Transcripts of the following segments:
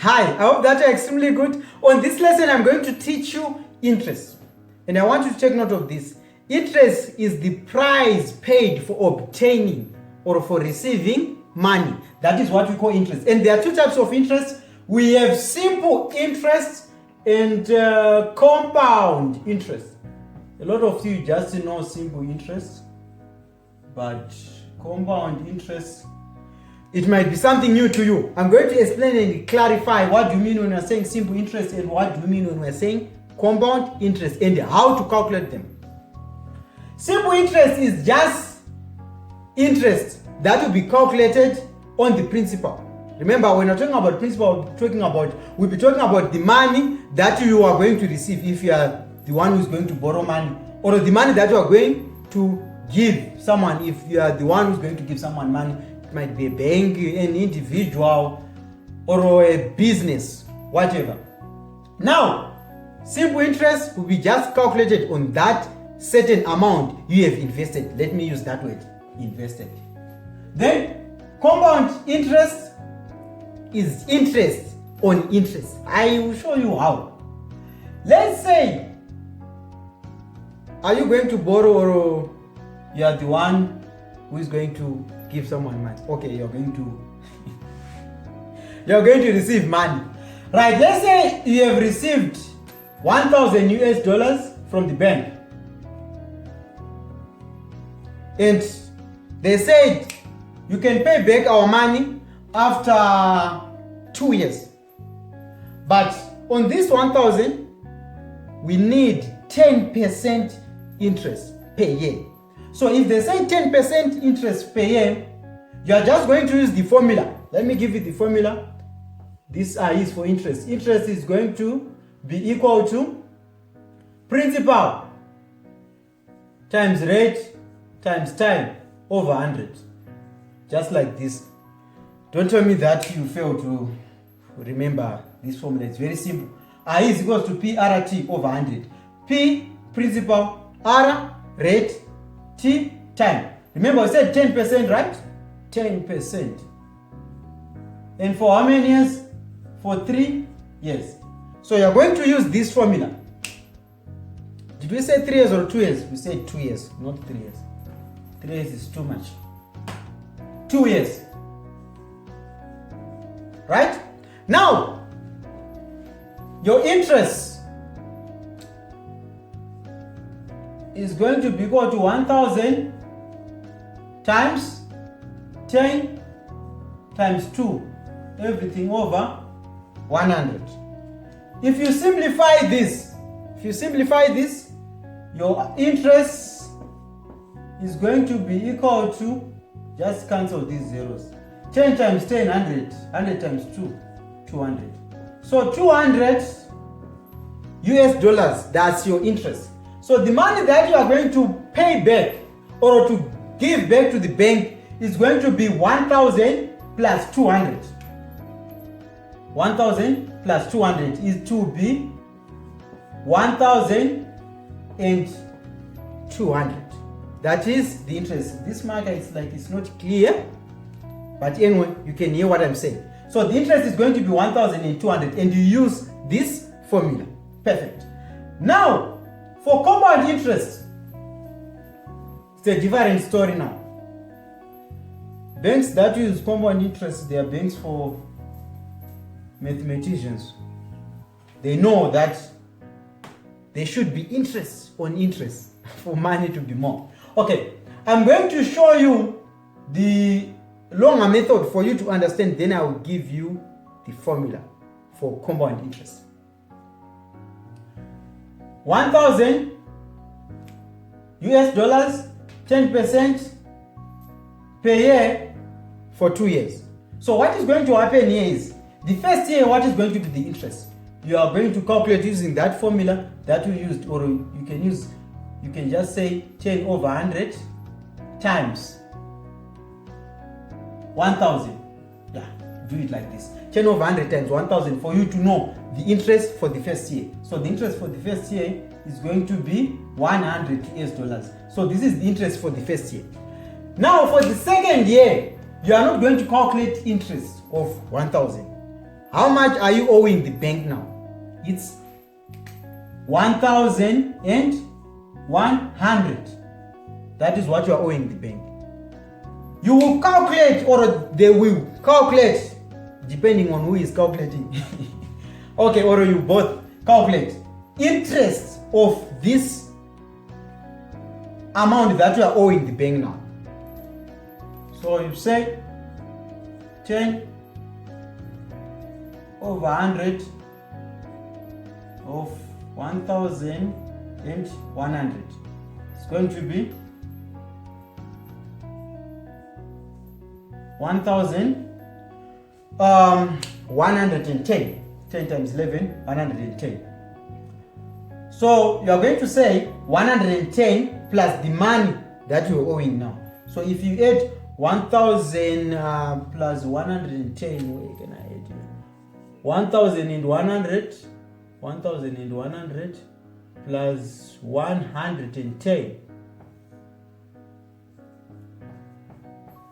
Hi, I hope that you're extremely good. On this lesson, I'm going to teach you interest. And I want you to take note of this. Interest is the price paid for obtaining or for receiving money. That is what we call interest. And there are two types of interest. We have simple interest and compound interest. A lot of you just know simple interest, but compound interest, it might be something new to you. I'm going to explain and clarify what do you mean when we're saying simple interest and what do you mean when we're saying compound interest and how to calculate them. Simple interest is just interest that will be calculated on the principal. Remember, when we're talking about principal, we'll be talking about the money that you are going to receive if you are the one who's going to borrow money, or the money that you are going to give someone if you are the one who's going to give someone money. It might be a bank, an individual, or a business, whatever. Now, simple interest will be just calculated on that certain amount you have invested. Let me use that word, invested. Then, compound interest is interest on interest. I will show you how. Let's say, are you going to borrow or you are the one who is going to give someone money? Okay, you're going to receive money. Right, let's say you have received $1,000 from the bank. And they said you can pay back our money after 2 years. But on this 1,000, we need 10% interest per year. So if they say 10% interest per year, you are just going to use the formula. Let me give you the formula. This is for interest. Interest is going to be equal to principal times rate times time over 100. Just like this. Don't tell me that you fail to remember this formula. It's very simple. I is equals to PRT over 100. P, principal, R, rate, T, time. Remember I said 10%, right? 10%. And for how many years? For 3 years. So you're going to use this formula. Did we say 3 years or 2 years? We said 2 years, not 3 years. 3 years is too much. 2 years. Right? Now, your interest is going to be equal to 1,000 times 10 times 2, everything over 100. If you simplify this, your interest is going to be equal to, just cancel these zeros, 10 times 10, 100, 100 times 2, 200. So $200, that's your interest. So the money that you are going to pay back or to give back to the bank is going to be 1,000 plus 200. 1,000 plus 200 is to be 1,200. That is the interest. This marker is like it's not clear, but anyway, you can hear what I'm saying. So the interest is going to be 1,200 and you use this formula. Perfect. Now, for compound interest, it's a different story now. Banks that use compound interest, they are banks for mathematicians. They know that there should be interest on interest for money to be more. Okay, I'm going to show you the longer method for you to understand, then I will give you the formula for compound interest. 1,000 $, 10% per year for 2 years. So what is going to happen here is, the first year, what is going to be the interest? You are going to calculate using that formula that we used, or you can just say 10 over 100 times 1,000. Yeah, do it like this. 10 over 100 times 1,000 for you to know the interest for the first year. So the interest for the first year is going to be $100. So this is the interest for the first year. Now for the second year, you are not going to calculate interest of 1,000. How much are you owing the bank now? It's 1,100. That is what you are owing the bank. You will calculate, or they will calculate, depending on who is calculating. Okay, or you both calculate interest of this amount that you are owing the bank now. So you say 10 over 100 of 1,100. It's going to be 1,110. 10 times 11, 110. So you are going to say 110 plus the money that you are owing now. So if you add 1,000 plus 110, where can I add here? 1,100 plus 110.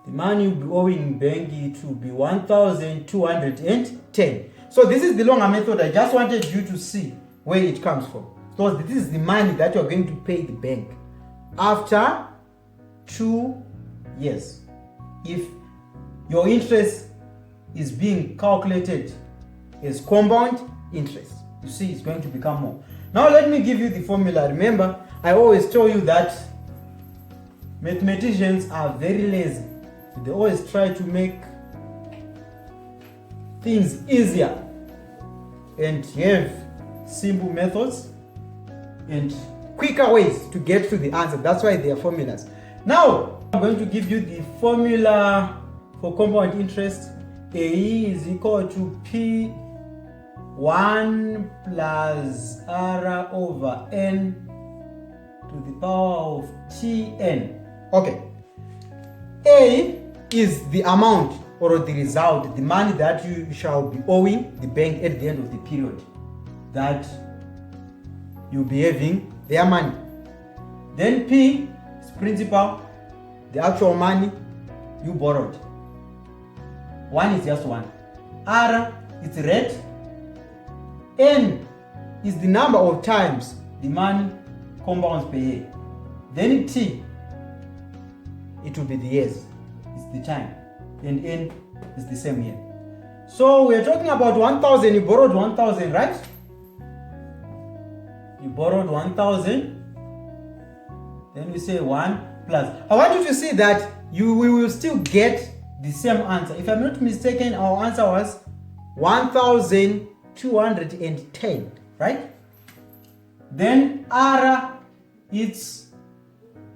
The money you'll be owing bank, it will be 1,210. So this is the longer method. I just wanted you to see where it comes from. So this is the money that you're going to pay the bank after 2 years. If your interest is being calculated as compound interest, you see it's going to become more. Now let me give you the formula. Remember, I always tell you that mathematicians are very lazy. They always try to make things easier and have simple methods and quicker ways to get to the answer. That's why they are formulas. Now I'm going to give you the formula for compound interest. A is equal to P1 plus R over N to the power of Tn. Okay. A is the amount or the result, the money that you shall be owing the bank at the end of the period that you'll be having their money. Then P is principal, the actual money you borrowed. 1 is just 1. R is rate. N is the number of times the money compounds per year. Then T, it will be the years, it's the time. And N is the same year. So we're talking about 1,000. You borrowed 1,000, right? You borrowed 1,000. Then we say 1 plus. I want you to see that we will still get the same answer. If I'm not mistaken, our answer was 1,210, right? Then R, it's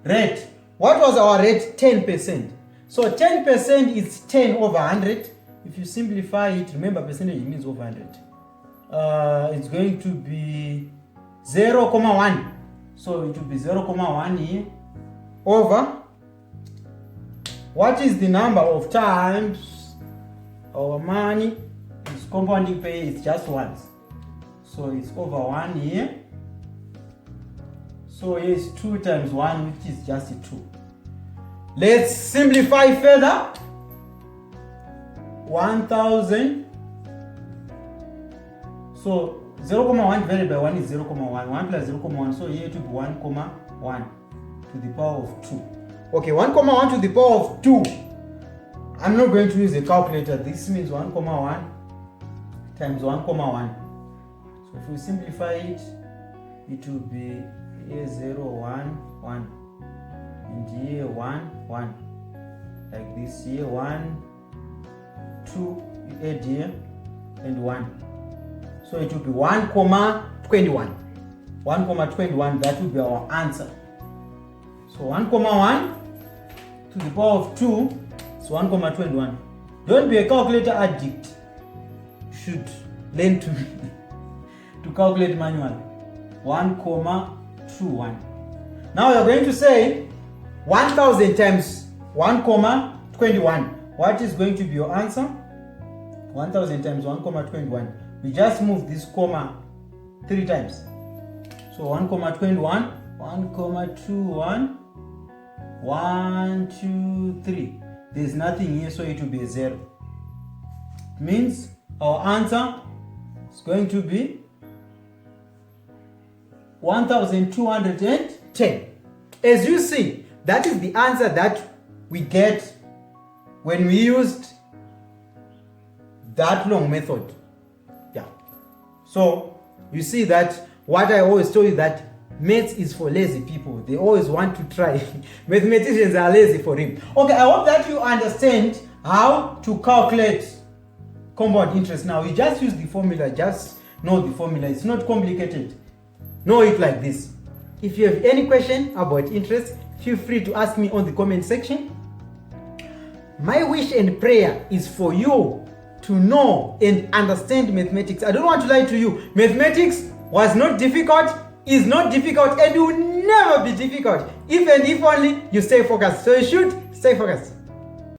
rate. What was our rate? 10%. So 10% is 10 over 100. If you simplify it, remember percentage means over 100. It's going to be 0,1. So it will be 0,1 here over. What is the number of times our money is compounding per year? It's just once. So it's over 1 here. So here is 2 times 1, which is just 2. Let's simplify further. 1,000. So 0,1 divided by 1 is 0,1. 1 plus 0,1. So here it will be 1,1 to the power of 2. Okay, 1,1 to the power of 2. I'm not going to use a calculator. This means 1,1 times 1,1. So if we simplify it, it will be here 0, 1, 1. And here 1, 1. Like this, here 1, 2, you add here, and 1. So it will be 1,21. 1,21, that will be our answer. So 1,1 to the power of 2 is 1,21. Don't be a calculator addict. You should learn to calculate manually. 1,21. Now you're going to say 1,000 times 1,21. What is going to be your answer? 1,000 times 1,21. We just move this comma 3 times. So 1,21, 1,21, 1, 2, 3. There's nothing here, so it will be a 0. It means our answer is going to be 1210. As you see, that is the answer that we get when we used that long method. Yeah. So you see that what I always tell you, that maths is for lazy people. They always want to try. Mathematicians are lazy for him. Okay, I hope that you understand how to calculate compound interest. Now you just use the formula, just know the formula. It's not complicated. Know it like this. If you have any question about interest, feel free to ask me on the comment section. My wish and prayer is for you to know and understand mathematics. I don't want to lie to you. Mathematics was not difficult, is not difficult, and will never be difficult, even if only you stay focused. So you should stay focused.